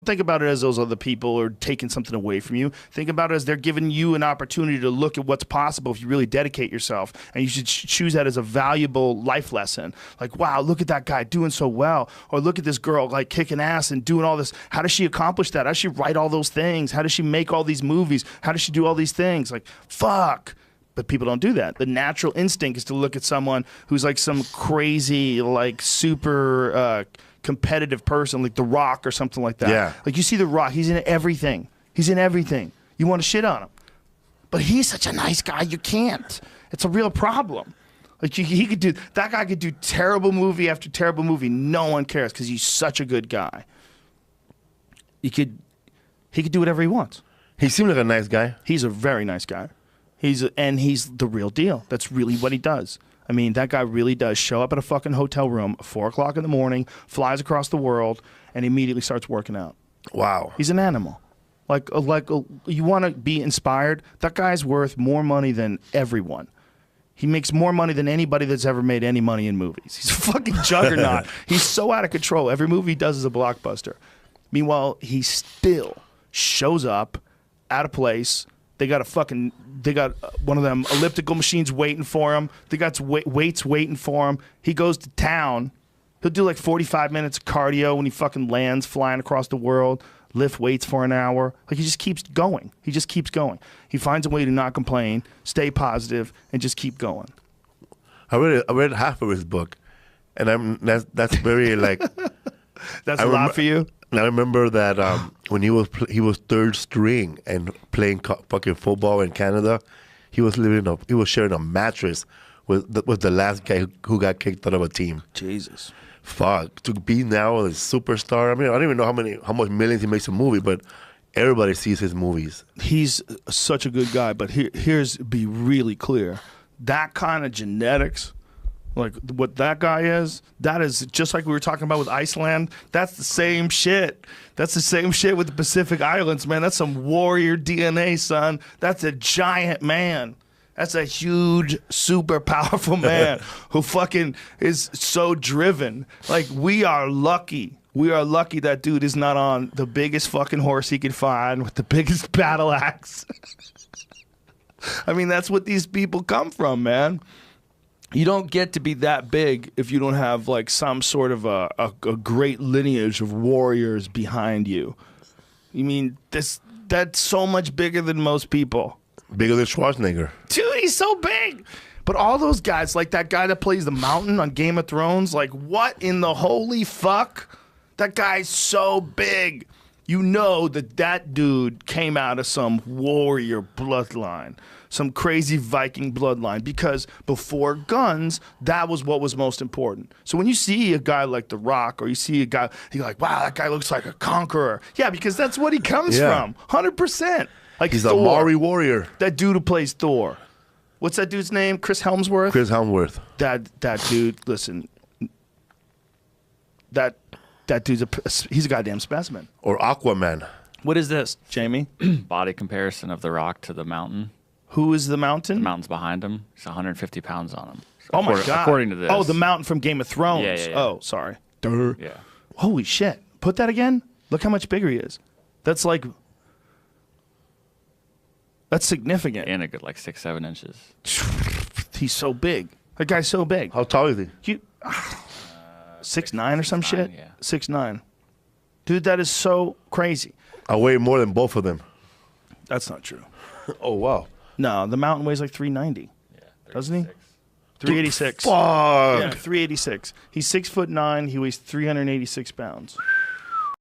think about it as those other people are taking something away from you. Think about it as they're giving you an opportunity to look at what's possible if you really dedicate yourself. And you should choose that as a valuable life lesson. Like, wow, look at that guy doing so well. Or look at this girl like kicking ass and doing all this. How does she accomplish that? How does she write all those things? How does she make all these movies? How does she do all these things? Like, fuck. But people don't do that. The natural instinct is to look at someone who's like some crazy, like super competitive person, like The Rock or something like that. Yeah. Like you see The Rock, he's in everything. He's in everything. You want to shit on him. But he's such a nice guy, you can't. It's a real problem. Like he could do, that guy could do terrible movie after terrible movie. No one cares because he's such a good guy. He could do whatever he wants. He seemed like a nice guy. He's a very nice guy. He's the real deal. That's really what he does. I mean, that guy really does show up at a fucking hotel room at 4 o'clock in the morning, flies across the world, and immediately starts working out. Wow. He's an animal. You want to be inspired? That guy's worth more money than everyone. He makes more money than anybody that's ever made any money in movies. He's a fucking juggernaut. He's so out of control. Every movie he does is a blockbuster. Meanwhile, he still shows up at a place. They got one of them elliptical machines waiting for him. They got weights waiting for him. He goes to town. He'll do like 45 minutes of cardio when he fucking lands flying across the world, lift weights for an hour. Like he just keeps going. He just keeps going. He finds a way to not complain, stay positive, and just keep going. I read half of his book, and that's very like. That's a lot for you. And I remember that when he was third string and playing fucking football in Canada, he was sharing a mattress with the last guy who got kicked out of a team. Jesus. Fuck. To be now a superstar. I mean, I don't even know how much millions he makes a movie, but everybody sees his movies. He's such a good guy, but be really clear. That kind of genetics, like what that guy is, that is just like we were talking about with Iceland. That's the same shit. That's the same shit with the Pacific Islands, man. That's some warrior DNA, son. That's a giant man. That's a huge, super powerful man who fucking is so driven. Like, we are lucky. We are lucky that dude is not on the biggest fucking horse he could find with the biggest battle axe. I mean, that's what these people come from, man. You don't get to be that big if you don't have like some sort of a great lineage of warriors behind you. You mean that's so much bigger than most people. Bigger than Schwarzenegger. Dude, he's so big. But all those guys, like that guy that plays the Mountain on Game of Thrones, like what in the holy fuck? That guy's so big. You know that dude came out of some warrior bloodline. Some crazy Viking bloodline, because before guns, that was what was most important. So when you see a guy like The Rock, or you see a guy, you're like, wow, that guy looks like a conqueror. Yeah, because that's what he comes from, 100%. Like he's Thor, a Maori warrior. That dude who plays Thor. What's that dude's name? Chris Hemsworth? Chris Hemsworth. That dude, listen, that dude's he's a goddamn specimen. Or Aquaman. What is this, Jamie? Body comparison of The Rock to the Mountain. Who is the Mountain? The Mountain's behind him. He's 150 pounds on him. So oh, my God. According to this. Oh, the Mountain from Game of Thrones. Yeah. Oh, sorry. Duh. Yeah. Holy shit. Put that again? Look how much bigger he is. That's significant. And a good 6-7 inches. He's so big. That guy's so big. How tall is he? 6'9" or some shit? Yeah. 6'9". Dude, that is so crazy. I weigh more than both of them. That's not true. Oh, wow. No, the Mountain weighs like 390. Yeah. Doesn't he? 386. Fuck. Yeah, 386. He's 6'9". He weighs 386 pounds.